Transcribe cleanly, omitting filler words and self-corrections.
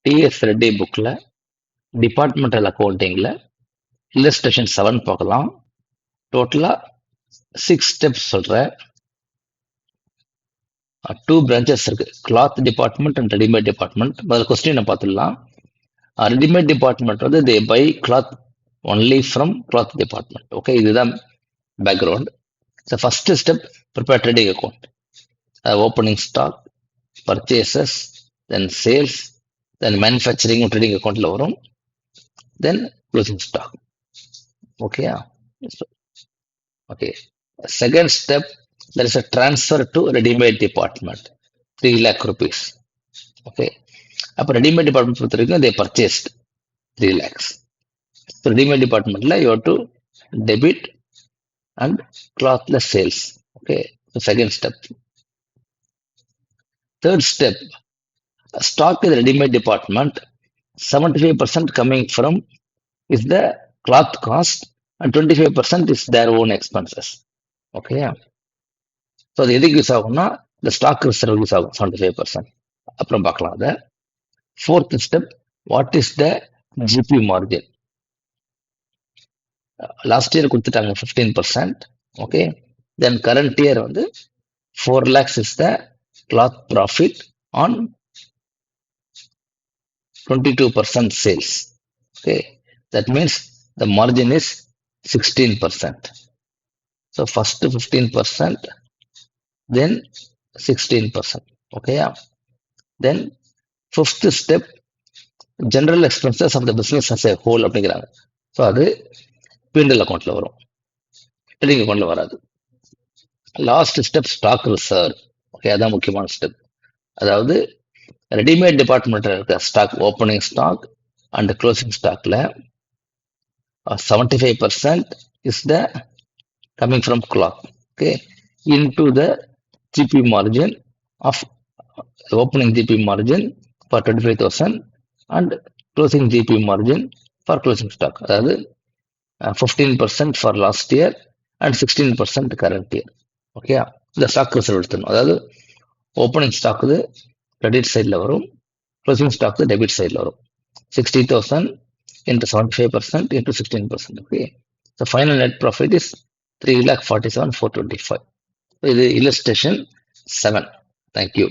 DS Reddy புக்கில் departmental அக்கௌண்டிங்கில் illustration 7 பார்க்கலாம். டோட்டலாக 6 ஸ்டெப்ஸ் சொல்கிறேன். 2 பிரான்ச்சஸ் இருக்கு, cloth department and readymade department. முதல்ல கொஸ்டினை பார்த்துடலாம். ரெடிமேட் டிபார்ட்மெண்ட் வந்து they buy cloth only from cloth department. Okay, இதுதான் background. So first step prepare trading account. Opening stock, purchases, then sales, then manufacturing trading அக்கௌண்ட்ல வரும், then closing stock. ஓகேயா? Okay. Second step, there is a transfer to ready-made department, 3 lakh rupees. Okay. அப்போ ready-made department பொறுத்த வரைக்கும் they purchased 3 lakhs. So ready-made department you have to debit and clothless sales. Okay. So second step. Third step, stock in the ready-made department, 75% coming from is the cloth cost and 25% is their own expenses. Okay. So அது எதுக்கு use ஆகும்னா இந்த stock reserve use ஆகும் 75%. அப்புறம் பார்க்கலாம் அதை. Fourth step, what is the GB margin? Last year கொடுத்துட்டாங்க 15%. Okay, தென் current year வந்து 4 lakhs is the cloth profit on 22% sales. Okay, that means the margin is 16%. So first 15%, then 16%. Okay, yeah. Then fifth step, general expenses of the business as a whole அப்படிங்கிறாங்க. So அது PNL அக்கௌண்ட்ல வரும், trading அக்கௌண்ட்ல வராது. Last step, stock reserve. Okay, அதான் முக்கியமான step. அதாவது readymade டிபார்ட்மெண்ட்ல இருக்க stock, opening stock and closing ஸ்டாக்ல 75% is the coming from cloth. Okay, into the GP margin of opening GP margin for 25,000 and closing GP margin for closing stock. அதாவது 15% for last year and 16% current year. Okay, இந்த stock reserve எடுத்துணும். அதாவது opening stock credit சைடில் வரும், closing stock debit சைடில் வரும். 60,000 into 75% into 16%. Okay, so final net profit is 3,47,425. இது illustration 7. Thank you.